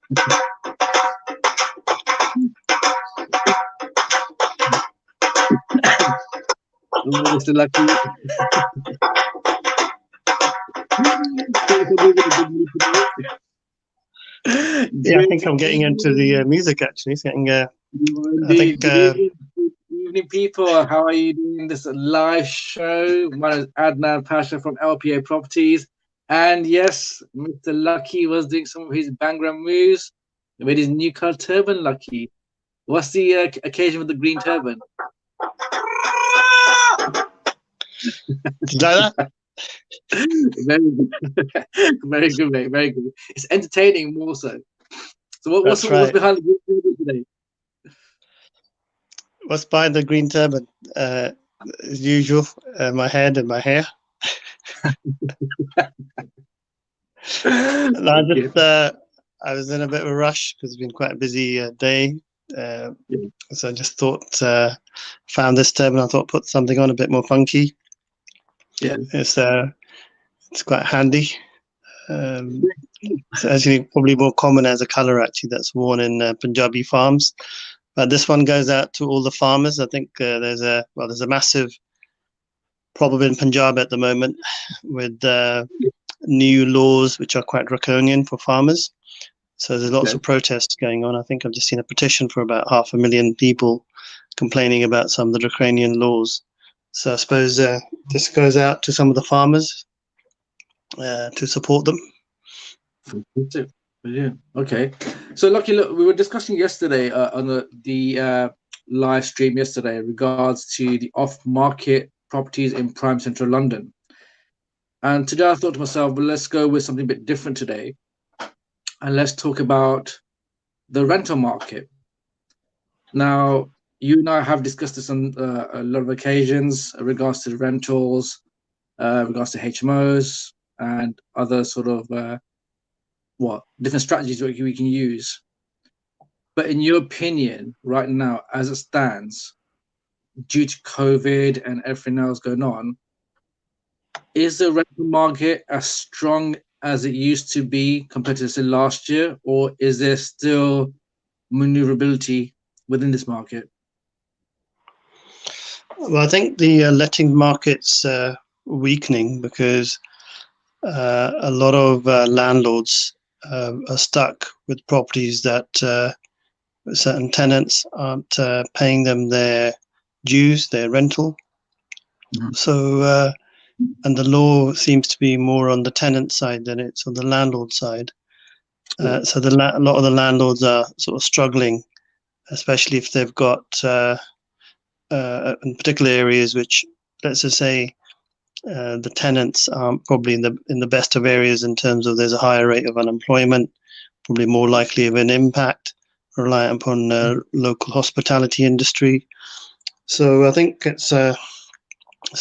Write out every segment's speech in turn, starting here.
Mr. Lakhi. Yeah, I think I'm getting into the music actually. It's getting, I think, think. Good evening, people. How are you doing this live show? My name is Adnan Pasha from LPA Properties. And yes, Mr. Lakhi was doing some of his Bangram moves with his new color turban, Lakhi. What's the occasion with the green turban? Did you like that? Very good. Very good, mate. Very good. It's entertaining more so. So what's behind the green turban today? What's behind the green turban? As usual, my head and my hair. I was in a bit of a rush because it's been quite a busy day. So I just thought, found this turban. I thought put something on a bit more funky. Yeah, it's quite handy. It's actually probably more common as a color actually that's worn in Punjabi farms. But this one goes out to all the farmers. I think there's a massive problem in Punjab at the moment with new laws which are quite draconian for farmers. So there's lots of protests going on. I think I've just seen a petition for about 500,000 people complaining about some of the draconian laws. So I suppose this goes out to some of the farmers to support them. Yeah. Okay. So, Lucky, look, we were discussing yesterday on the live stream yesterday in regards to the off-market properties in prime central London. And today I thought to myself, well, let's go with something a bit different today. And let's talk about the rental market. Now, you and I have discussed this on a lot of occasions in regards to the rentals, regards to HMOs, and other sort of different strategies that we can use. But in your opinion, right now, as it stands, due to COVID and everything else going on, is the rental market as strong as it used to be compared to say last year, or is there still maneuverability within this market? Well, I think the letting market's weakening because a lot of landlords are stuck with properties that certain tenants aren't paying them their dues, their rental. Mm-hmm. So, and the law seems to be more on the tenant side than it's on the landlord side. So a lot of the landlords are sort of struggling, especially if they've got in particular areas which, let's just say, the tenants aren't probably in the best of areas in terms of there's a higher rate of unemployment, probably more likely of an impact, reliant upon local hospitality industry. So I think it's a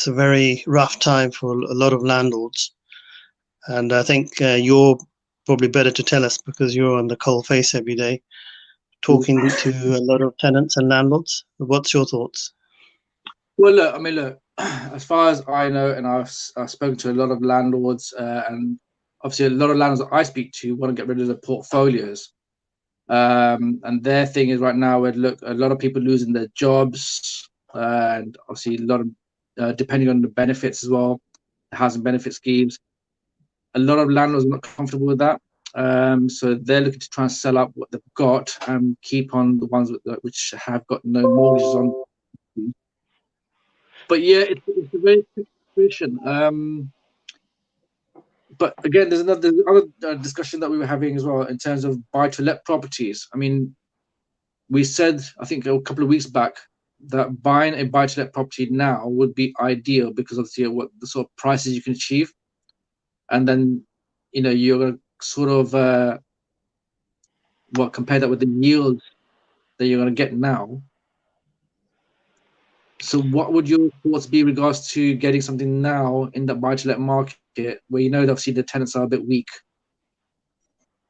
very rough time for a lot of landlords. And I think you're probably better to tell us because you're on the cold face every day, talking to a lot of tenants and landlords. What's your thoughts? Well, look, as far as I know, and I've spoken to a lot of landlords, and obviously a lot of landlords that I speak to want to get rid of their portfolios. And their thing is right now, a lot of people losing their jobs, and obviously a lot of, depending on the benefits as well, the housing benefit schemes. A lot of landlords are not comfortable with that. So they're looking to try and sell up what they've got and keep on the ones which have got no mortgages on. But yeah, it's a very tricky situation. But again, there's other discussion that we were having as well in terms of buy-to-let properties. I mean, we said, I think a couple of weeks back, that buying a buy-to-let property now would be ideal because of what the sort of prices you can achieve. And then, you're going to sort of, compare that with the yield that you're going to get now. So what would your thoughts be in regards to getting something now in the buy-to-let market where that obviously the tenants are a bit weak?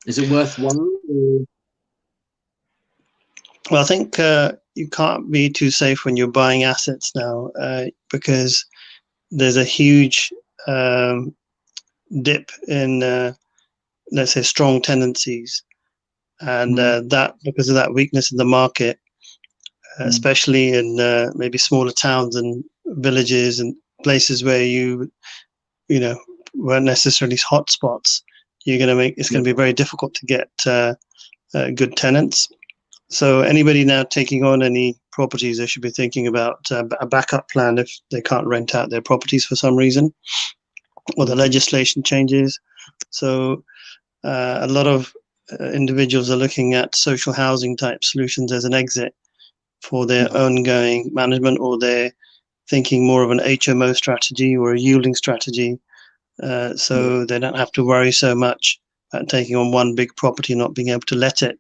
Is it worthwhile? Well, I think you can't be too safe when you're buying assets now because there's a huge dip in, let's say, strong tendencies. and that because of that weakness in the market, especially in maybe smaller towns and villages and places where you know weren't necessarily hotspots, it's going to be very difficult to get good tenants. So anybody now taking on any properties, they should be thinking about a backup plan if they can't rent out their properties for some reason, or the legislation changes. So a lot of individuals are looking at social housing type solutions as an exit for their ongoing management, or they're thinking more of an HMO strategy or a yielding strategy, so they don't have to worry so much about taking on one big property, not being able to let it,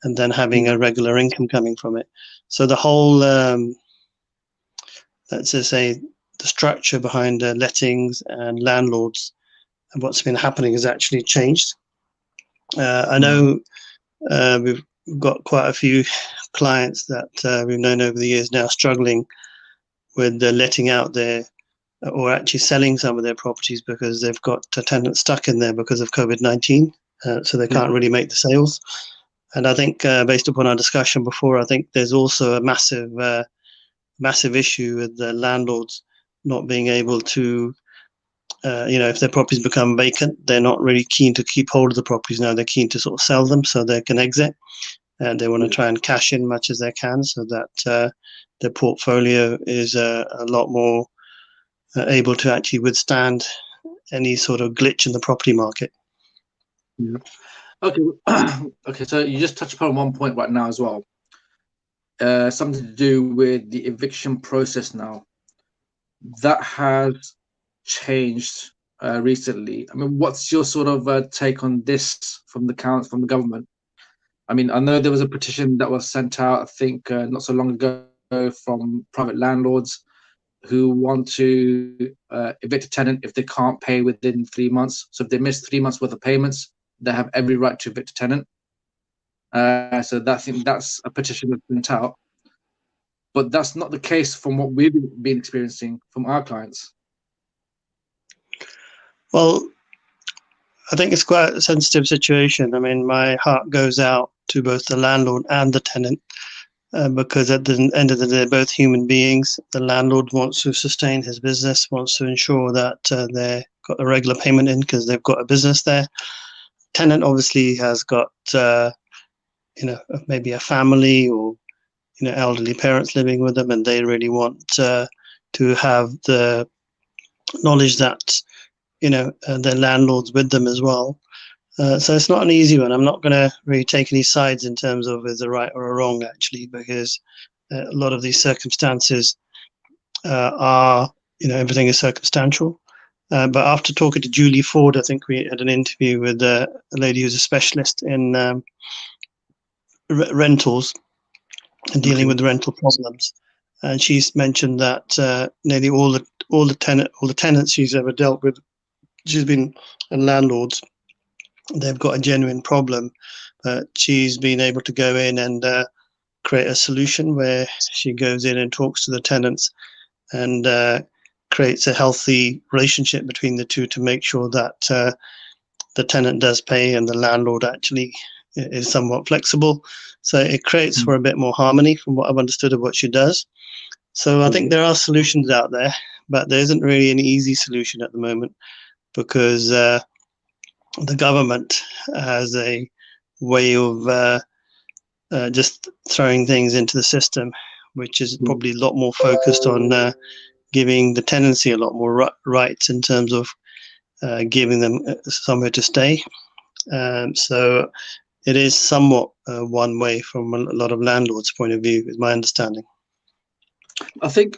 and then having a regular income coming from it. So the whole, let's just say, the structure behind lettings and landlords and what's been happening has actually changed. I know we've got quite a few clients that we've known over the years now struggling with letting out their, or actually selling some of their properties because they've got tenants stuck in there because of COVID-19, so they can't really make the sales. And I think based upon our discussion before, I think there's also a massive issue with the landlords not being able to, if their properties become vacant, they're not really keen to keep hold of the properties now. They're keen to sort of sell them so they can exit, and they want to try and cash in much as they can so that their portfolio is a lot more able to actually withstand any sort of glitch in the property market. Yeah. Okay. Okay. So you just touched upon one point right now as well. Something to do with the eviction process now. That has changed recently. I mean, what's your sort of take on this from the government? I mean, I know there was a petition that was sent out, I think, not so long ago from private landlords who want to evict a tenant if they can't pay within 3 months. So if they miss 3 months worth of payments, they have every right to evict a tenant. So that's a petition that's sent out. But that's not the case from what we've been experiencing from our clients. Well, I think it's quite a sensitive situation. I mean, my heart goes out to both the landlord and the tenant, because at the end of the day, they're both human beings. The landlord wants to sustain his business, wants to ensure that they've got a regular payment in because they've got a business there. Tenant obviously has got, maybe a family or, elderly parents living with them, and they really want to have the knowledge that, their landlord's with them as well. So it's not an easy one. I'm not going to really take any sides in terms of is a right or a wrong, actually, because a lot of these circumstances are, everything is circumstantial. But after talking to Julie Ford, I think we had an interview with a lady who's a specialist in rentals and dealing with rental problems. And she's mentioned that nearly all the tenants she's ever dealt with, she's been, and landlords, they've got a genuine problem. She's been able to go in and create a solution where she goes in and talks to the tenants and creates a healthy relationship between the two to make sure that the tenant does pay and the landlord actually is somewhat flexible. So it creates for a bit more harmony from what I've understood of what she does. So I think there are solutions out there, but there isn't really an easy solution at the moment because the government has a way of just throwing things into the system, which is probably a lot more focused on giving the tenancy a lot more rights in terms of giving them somewhere to stay. So it is somewhat one way from a lot of landlords' point of view, is my understanding. I think,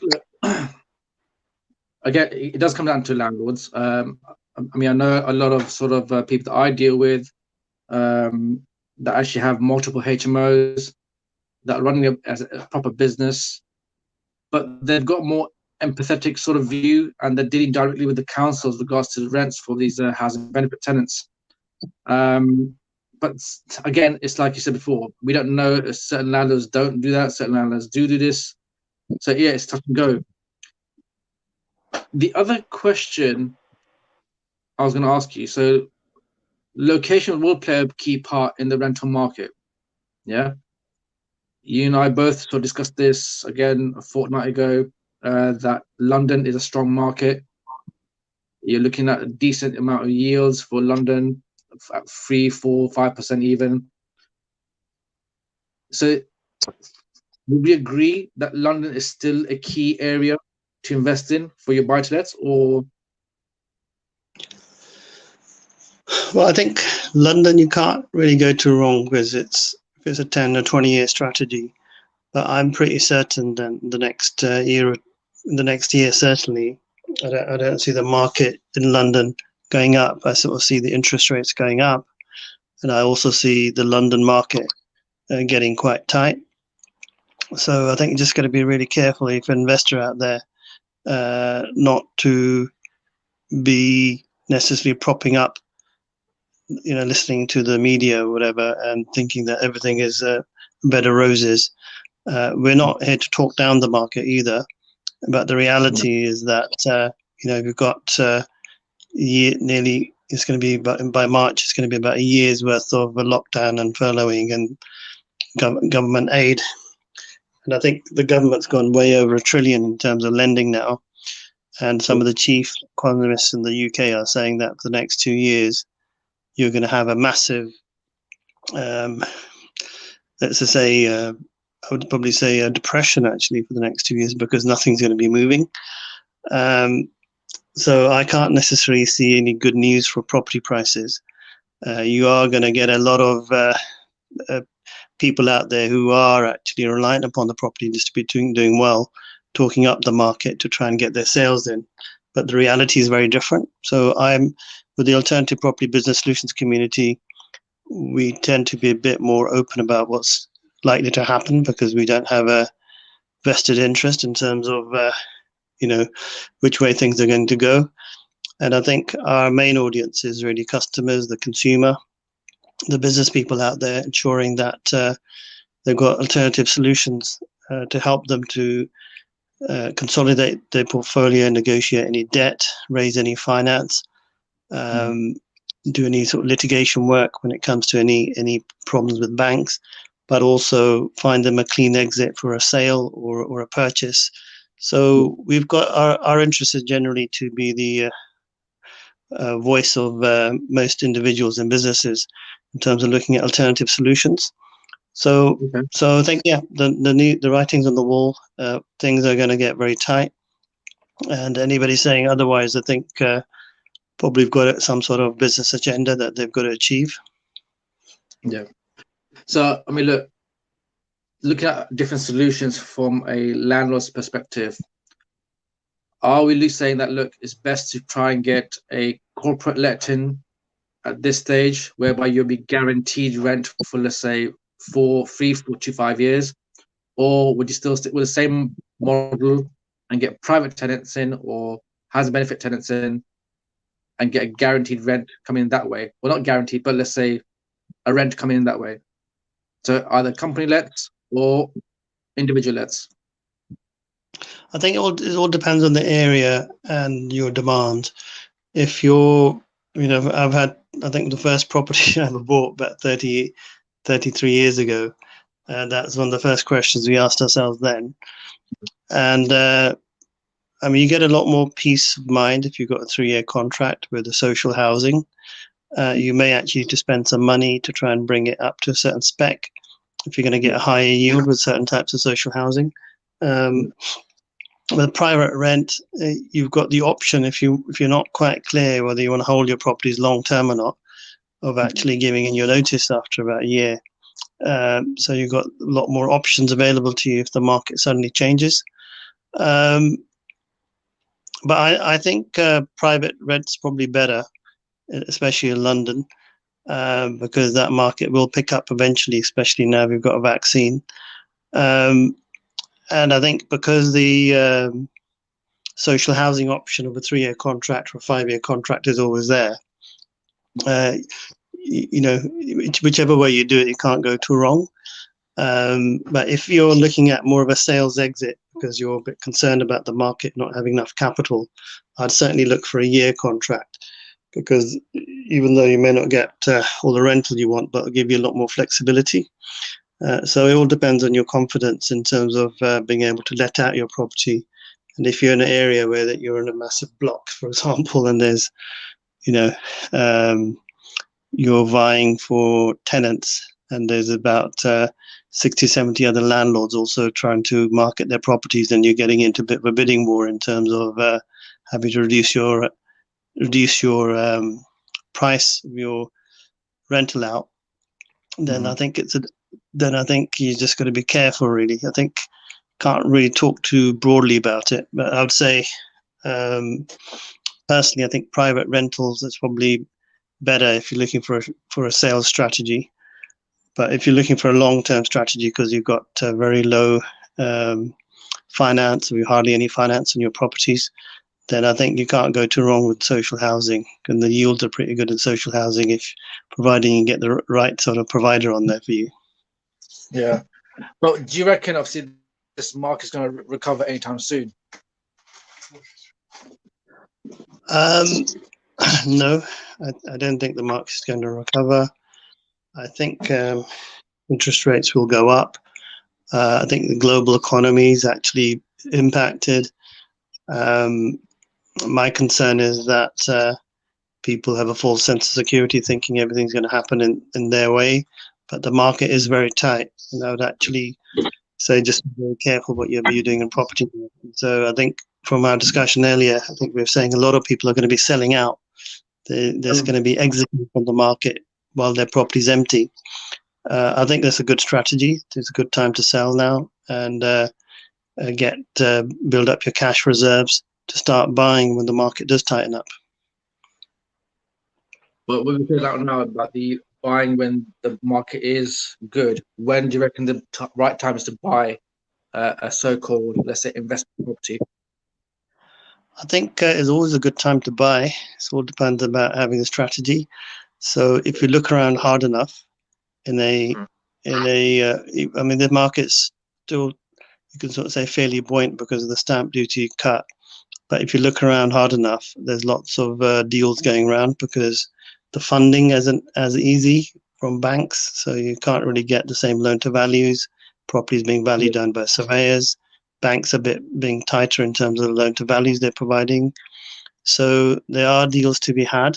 again, it does come down to landlords. I mean, I know a lot of sort of people that I deal with that actually have multiple HMOs that are running as a proper business, but they've got more empathetic sort of view, and they're dealing directly with the council with regards to the rents for these housing benefit tenants. But again, it's like you said before, we don't know if certain landlords don't do that, certain landlords do this. So yeah, it's touch and go. The other question I was going to ask you, so location will play a key part in the rental market. Yeah, you and I both sort of discussed this again a fortnight ago. That London is a strong market. You're looking at a decent amount of yields for London, at 3, 4, 5% even. So would we agree that London is still a key area to invest in for your buy-to-lets, or? Well, I think London, you can't really go too wrong because it's a 10 or 20-year strategy. But I'm pretty certain that the next year certainly, I don't see the market in London going up. I sort of see the interest rates going up, and I also see the London market getting quite tight. So I think you're just got to be really careful if you're an investor out there, not to be necessarily propping up, listening to the media or whatever, and thinking that everything is bed of roses. We're not here to talk down the market either, but the reality is that we've got nearly, it's going to be by March, it's going to be about a year's worth of lockdown and furloughing and government aid. And I think the government's gone way over $1 trillion in terms of lending now. And some of the chief economists in the UK are saying that for the next 2 years, you're going to have a massive, let's just say, I would probably say a depression actually for the next 2 years because nothing's going to be moving. So I can't necessarily see any good news for property prices. You are going to get a lot of people out there who are actually reliant upon the property industry doing well, talking up the market to try and get their sales in. But the reality is very different. So I'm with the alternative property business solutions community. We tend to be a bit more open about what's likely to happen because we don't have a vested interest in terms of which way things are going to go. And I think our main audience is really customers, the consumer, the business people out there, ensuring that they've got alternative solutions to help them to consolidate their portfolio, negotiate any debt, raise any finance, do any sort of litigation work when it comes to any problems with banks, but also find them a clean exit for a sale or a purchase. So we've got our interest is generally to be the voice of most individuals and businesses in terms of looking at alternative solutions. So I think the writing's on the wall. Things are going to get very tight, and anybody saying otherwise, I think probably got some sort of business agenda that they've got to achieve. Yeah. So I mean, looking at different solutions from a landlord's perspective, are we saying that it's best to try and get a corporate letting at this stage, whereby you'll be guaranteed rent for, let's say, 4 to 5 years, or would you still stick with the same model and get private tenants in or has benefit tenants in and get a guaranteed rent coming in that way? Well, not guaranteed, but let's say a rent coming in that way. So either company lets or individual lets. I think it all depends on the area and your demand. If you're, I've had, I think the first property I ever bought about 33 years ago. That's one of the first questions we asked ourselves then. And you get a lot more peace of mind if you've got a 3-year contract with the social housing. You may actually need to spend some money to try and bring it up to a certain spec if you're going to get a higher yield with certain types of social housing. With private rent, you've got the option if you're not quite clear whether you want to hold your properties long term or not, of actually giving in your notice after about a year. So you've got a lot more options available to you if the market suddenly changes. But I think private rent's probably better, especially in London, because that market will pick up eventually, especially now we've got a vaccine. And I think because the social housing option of a 3-year contract or a 5-year contract is always there, whichever way you do it, you can't go too wrong. But if you're looking at more of a sales exit because you're a bit concerned about the market not having enough capital, I'd certainly look for a year contract, because even though you may not get all the rental you want, but it'll give you a lot more flexibility. So it all depends on your confidence in terms of being able to let out your property. And if you're in an area where that you're in a massive block, for example, and there's, you're vying for tenants, and there's about 60, 70 other landlords also trying to market their properties, and you're getting into a bit of a bidding war in terms of having to reduce your price of your rental out. Then I think I think you just got to be careful. Really, I think can't really talk too broadly about it, but I would say personally, I think private rentals is probably better if you're looking for a sales strategy. But if you're looking for a long-term strategy because you've got very low finance, or hardly any finance on your properties, then I think you can't go too wrong with social housing, and the yields are pretty good in social housing if providing you get the right sort of provider on there for you. Yeah, but do you reckon obviously this market's going to recover anytime soon? No, I don't think the market's going to recover. I think interest rates will go up. I think the global economy is actually impacted. My concern is that people have a false sense of security, thinking everything's going to happen in their way. But the market is very tight, and I would actually say just be very careful what you're doing in property. So I think from our discussion earlier, I think we were saying a lot of people are going to be selling out. There's going to be exiting from the market while their property's empty. I think that's a good strategy. It's a good time to sell now and build up your cash reserves to start buying when the market does tighten up. But when we feel out now about the buying when the market is good, when do you reckon the right time is to buy a so-called, let's say, investment property? I think it's always a good time to buy. It all depends about having a strategy. So if you look around hard enough, I mean, the market's still, you can sort of say, fairly buoyant because of the stamp duty cut. But if you look around hard enough, there's lots of deals going around because the funding isn't as easy from banks, so you can't really get the same loan to values. Properties being valued down by surveyors. Banks a bit being tighter in terms of the loan to values they're providing. So there are deals to be had.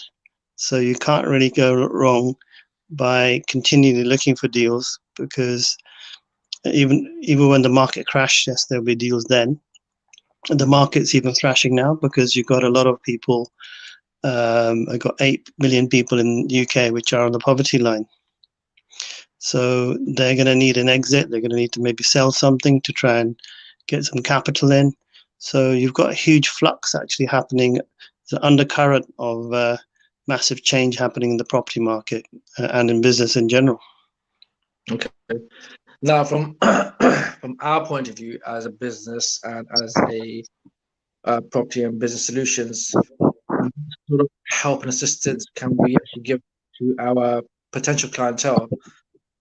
So you can't really go wrong by continually looking for deals, because even when the market crashed, yes, there'll be deals then. The market's even crashing now because you've got a lot of people. I've got 8 million people in the UK which are on the poverty line. So they're going to need an exit. They're going to need to maybe sell something to try and get some capital in. So you've got a huge flux actually happening, the undercurrent of massive change happening in the property market and in business in general. Okay. Now, from from our point of view as a business and as a property and business solutions, what sort of help and assistance can we actually give to our potential clientele? I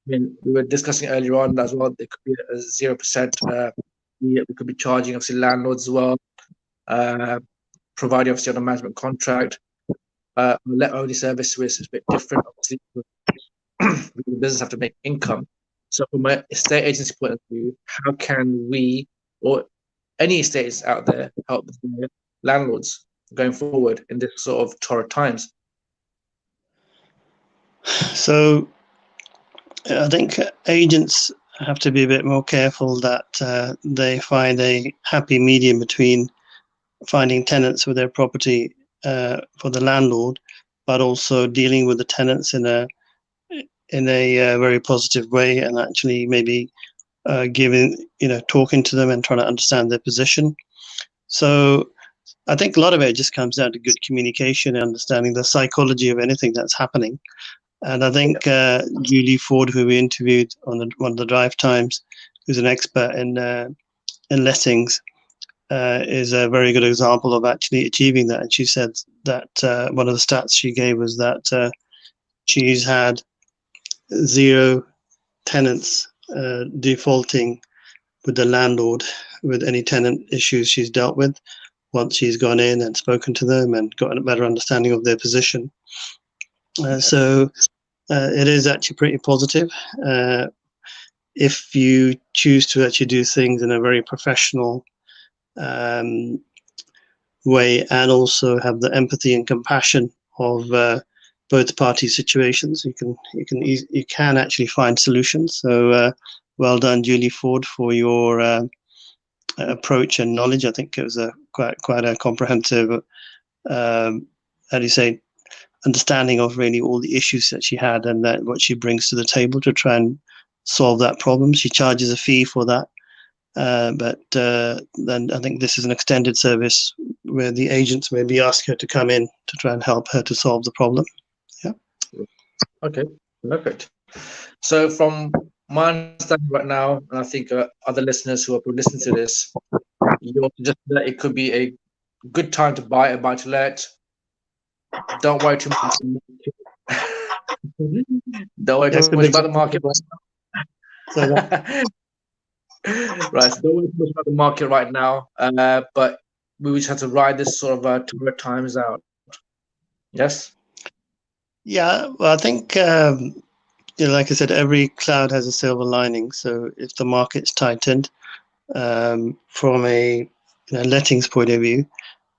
mean, we were discussing earlier on as well, there could be a 0%. We could be charging obviously landlords as well, providing obviously on a management contract. Let-only service is a bit different. Obviously, the business have to make income. So from an estate agency point of view, how can we or any estates out there help the landlords going forward in this sort of torrid times? So I think agents have to be a bit more careful that they find a happy medium between finding tenants for their property for the landlord, but also dealing with the tenants in a very positive way, and actually maybe talking to them and trying to understand their position. So I think a lot of it just comes down to good communication and understanding the psychology of anything that's happening. And I think Julie Ford, who we interviewed on one of the drive times, who's an expert in lettings, is a very good example of actually achieving that. And she said that one of the stats she gave was that she's had 0 tenants defaulting with the landlord with any tenant issues she's dealt with once she's gone in and spoken to them and got a better understanding of their position. So it is actually pretty positive. if you choose to actually do things in a very professional way, and also have the empathy and compassion of both party situations, you can actually find solutions. So well done, Julie Ford, for your approach and knowledge. I think it was quite a comprehensive, how do you say, understanding of really all the issues that she had and that what she brings to the table to try and solve that problem. She charges a fee for that. But then I think this is an extended service where the agents maybe ask her to come in to try and help her to solve the problem. Yeah. Okay, perfect. So from my understanding right now, and I think other listeners who are listening to this, you're just that it could be a good time to buy a buy-to-let. Don't worry too much. Don't worry too much about the market. Right, so don't worry too much about the market right now. But we just have to ride this sort of turbulent times out. Yes. Yeah. Well, I think like I said, every cloud has a silver lining. So if the market's tightened, from a lettings point of view,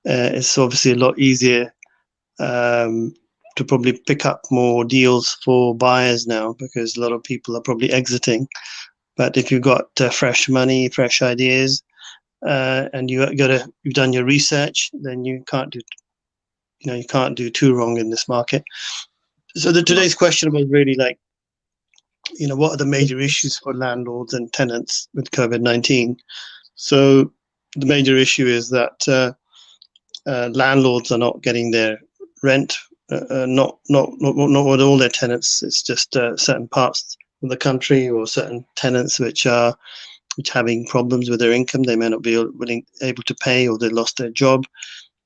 it's obviously a lot easier to probably pick up more deals for buyers now, because a lot of people are probably exiting. But if you've got fresh money, fresh ideas, and you've done your research, then you can't do too wrong in this market. So today's question was really like, what are the major issues for landlords and tenants with COVID-19? So the major issue is that landlords are not getting their rent, not with all their tenants. It's just certain parts of the country or certain tenants which having problems with their income. They may not be able to pay, or they lost their job.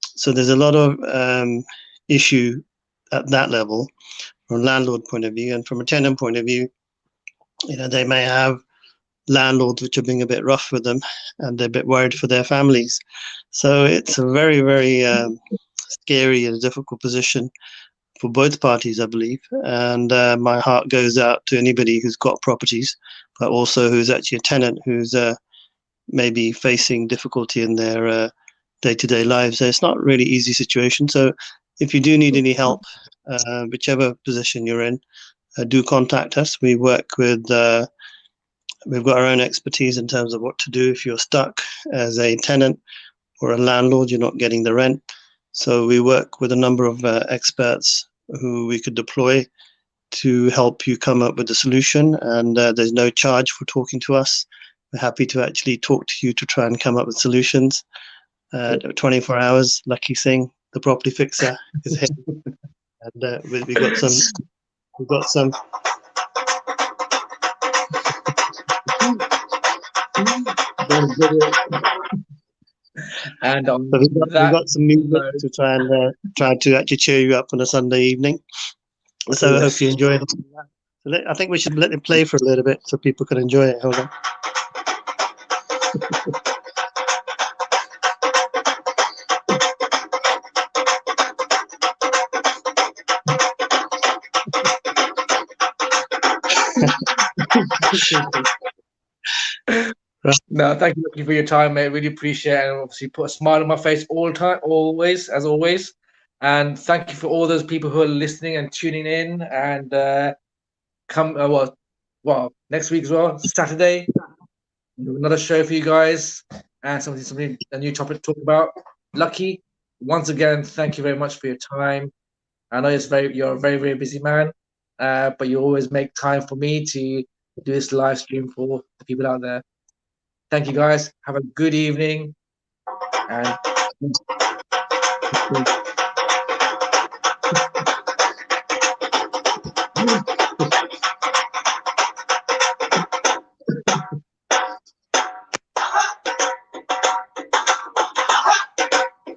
So there's a lot of issue at that level from a landlord point of view, and from a tenant point of view, they may have landlords which are being a bit rough with them, and they're a bit worried for their families. So it's a very, very scary and difficult position for both parties, I believe. And my heart goes out to anybody who's got properties, but also who's actually a tenant who's maybe facing difficulty in their day-to-day lives. So it's not really easy situation. So if you do need any help, whichever position you're in, do contact us. We work with, we've got our own expertise in terms of what to do if you're stuck as a tenant or a landlord, you're not getting the rent. So we work with a number of experts who we could deploy to help you come up with a solution. And there's no charge for talking to us. We're happy to actually talk to you to try and come up with solutions. 24 hours, Lakhi Singh, the property fixer, is here. And we've got some. And we've got some music to try to actually cheer you up on a Sunday evening. So I hope you enjoy it. I think we should let it play for a little bit so people can enjoy it. Hold on. No, thank you for your time, mate. Really appreciate it, and obviously put a smile on my face all the time, always, as always. And thank you for all those people who are listening and tuning in. And come, well, next week as well, Saturday, another show for you guys, and something a new topic to talk about. Lakhi, once again, thank you very much for your time. I know you're a very, very busy man, but you always make time for me to do this live stream for the people out there. Thank you, guys. Have a good evening. And